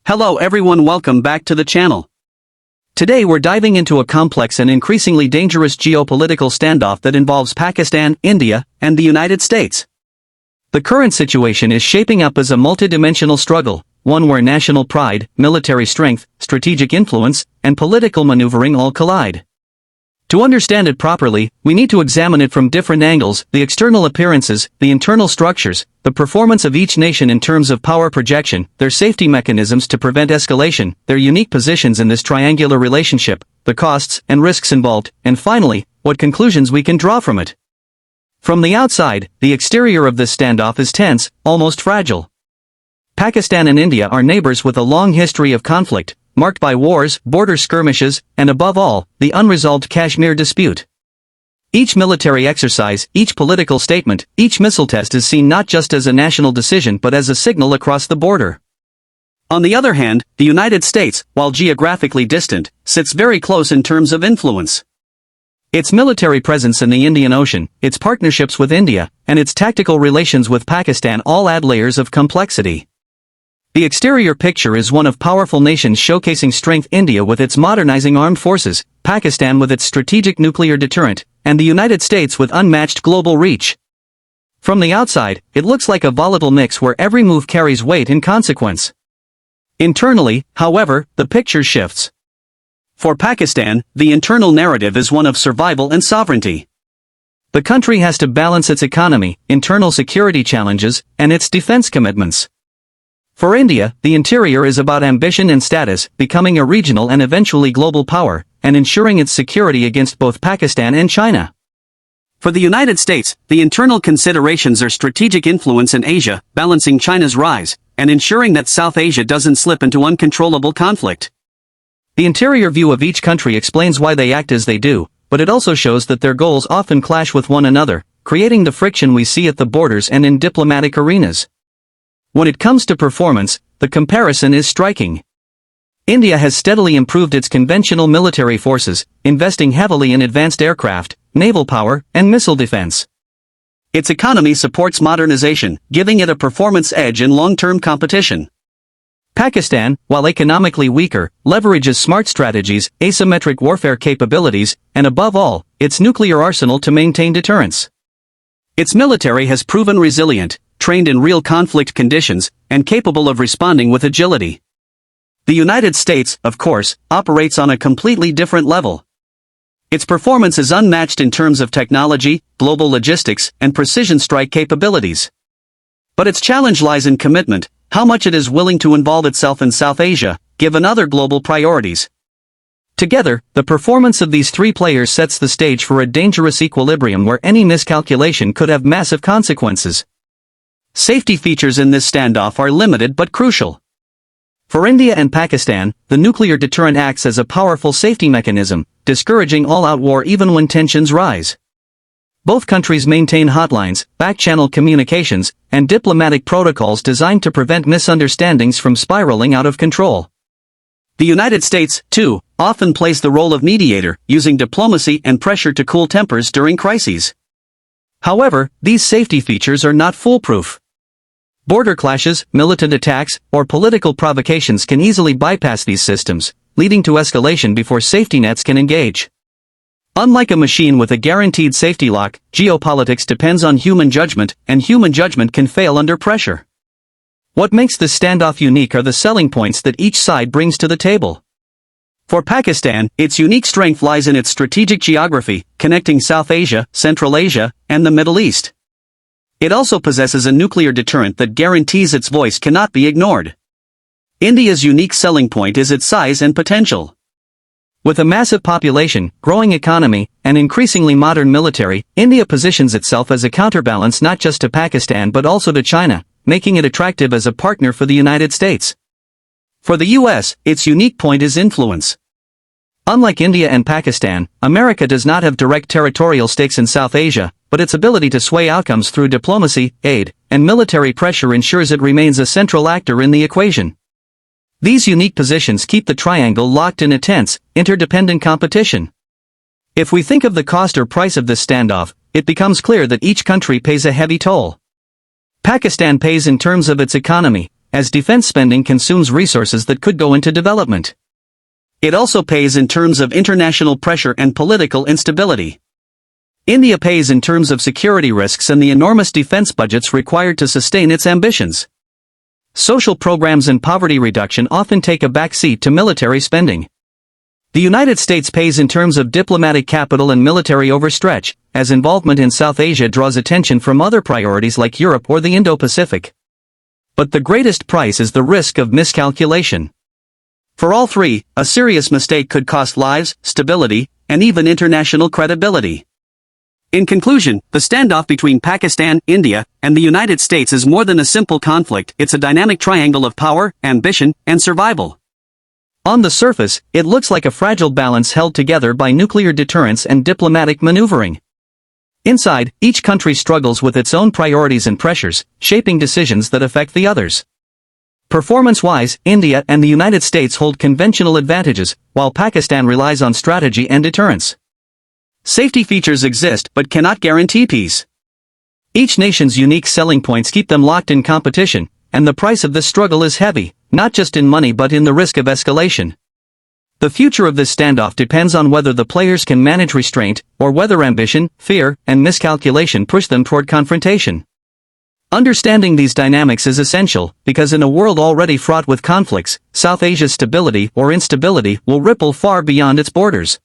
Hello everyone, welcome back to the channel. Today we're diving into a complex and increasingly dangerous geopolitical standoff that involves Pakistan, India, and the United States. The current situation is shaping up as a multidimensional struggle, one where national pride, military strength, strategic influence, and political maneuvering all collide. To understand it properly, we need to examine it from different angles: the external appearances, the internal structures, the performance of each nation in terms of power projection, their safety mechanisms to prevent escalation, their unique positions in this triangular relationship, the costs and risks involved, and finally, what conclusions we can draw from it. From the outside, the exterior of this standoff is tense, almost fragile. Pakistan and India are neighbors with a long history of conflict, marked by wars, border skirmishes, and above all, the unresolved Kashmir dispute. Each military exercise, each political statement, each missile test is seen not just as a national decision but as a signal across the border. On the other hand, the United States, while geographically distant, sits very close in terms of influence. Its military presence in the Indian Ocean, its partnerships with India, and its tactical relations with Pakistan all add layers of complexity. The exterior picture is one of powerful nations showcasing strength: India with its modernizing armed forces, Pakistan with its strategic nuclear deterrent, and the United States with unmatched global reach. From the outside, it looks like a volatile mix where every move carries weight and consequence. Internally, however, the picture shifts. For Pakistan, the internal narrative is one of survival and sovereignty. The country has to balance its economy, internal security challenges, and its defense commitments. For India, the interior is about ambition and status, becoming a regional and eventually global power, and ensuring its security against both Pakistan and China. For the United States, the internal considerations are strategic influence in Asia, balancing China's rise, and ensuring that South Asia doesn't slip into uncontrollable conflict. The interior view of each country explains why they act as they do, but it also shows that their goals often clash with one another, creating the friction we see at the borders and in diplomatic arenas. When it comes to performance, the comparison is striking. India has steadily improved its conventional military forces, investing heavily in advanced aircraft, naval power, and missile defense. Its economy supports modernization, giving it a performance edge in long-term competition. Pakistan, while economically weaker, leverages smart strategies, asymmetric warfare capabilities, and above all, its nuclear arsenal to maintain deterrence. Its military has proven resilient, trained in real conflict conditions, and capable of responding with agility. The United States, of course, operates on a completely different level. Its performance is unmatched in terms of technology, global logistics, and precision strike capabilities. But its challenge lies in commitment, how much it is willing to involve itself in South Asia, given other global priorities. Together, the performance of these three players sets the stage for a dangerous equilibrium where any miscalculation could have massive consequences. Safety features in this standoff are limited but crucial. For India and Pakistan, the nuclear deterrent acts as a powerful safety mechanism, discouraging all-out war even when tensions rise. Both countries maintain hotlines, back-channel communications, and diplomatic protocols designed to prevent misunderstandings from spiraling out of control. The United States, too, often plays the role of mediator, using diplomacy and pressure to cool tempers during crises. However, these safety features are not foolproof. Border clashes, militant attacks, or political provocations can easily bypass these systems, leading to escalation before safety nets can engage. Unlike a machine with a guaranteed safety lock, geopolitics depends on human judgment, and human judgment can fail under pressure. What makes this standoff unique are the selling points that each side brings to the table. For Pakistan, its unique strength lies in its strategic geography, connecting South Asia, Central Asia, and the Middle East. It also possesses a nuclear deterrent that guarantees its voice cannot be ignored. India's unique selling point is its size and potential. With a massive population, growing economy, and increasingly modern military, India positions itself as a counterbalance not just to Pakistan but also to China, making it attractive as a partner for the United States. For the US, its unique point is influence. Unlike India and Pakistan, America does not have direct territorial stakes in South Asia, but its ability to sway outcomes through diplomacy, aid, and military pressure ensures it remains a central actor in the equation. These unique positions keep the triangle locked in a tense, interdependent competition. If we think of the cost or price of this standoff, it becomes clear that each country pays a heavy toll. Pakistan pays in terms of its economy, as defense spending consumes resources that could go into development. It also pays in terms of international pressure and political instability. India pays in terms of security risks and the enormous defense budgets required to sustain its ambitions. Social programs and poverty reduction often take a back seat to military spending. The United States pays in terms of diplomatic capital and military overstretch, as involvement in South Asia draws attention from other priorities like Europe or the Indo-Pacific. But the greatest price is the risk of miscalculation. For all three, a serious mistake could cost lives, stability, and even international credibility. In conclusion, the standoff between Pakistan, India, and the United States is more than a simple conflict, it's a dynamic triangle of power, ambition, and survival. On the surface, it looks like a fragile balance held together by nuclear deterrence and diplomatic maneuvering. Inside, each country struggles with its own priorities and pressures, shaping decisions that affect the others. Performance-wise, India and the United States hold conventional advantages, while Pakistan relies on strategy and deterrence. Safety features exist but cannot guarantee peace. Each nation's unique selling points keep them locked in competition, and the price of this struggle is heavy, not just in money but in the risk of escalation. The future of this standoff depends on whether the players can manage restraint, or whether ambition, fear, and miscalculation push them toward confrontation. Understanding these dynamics is essential, because in a world already fraught with conflicts, South Asia's stability or instability will ripple far beyond its borders.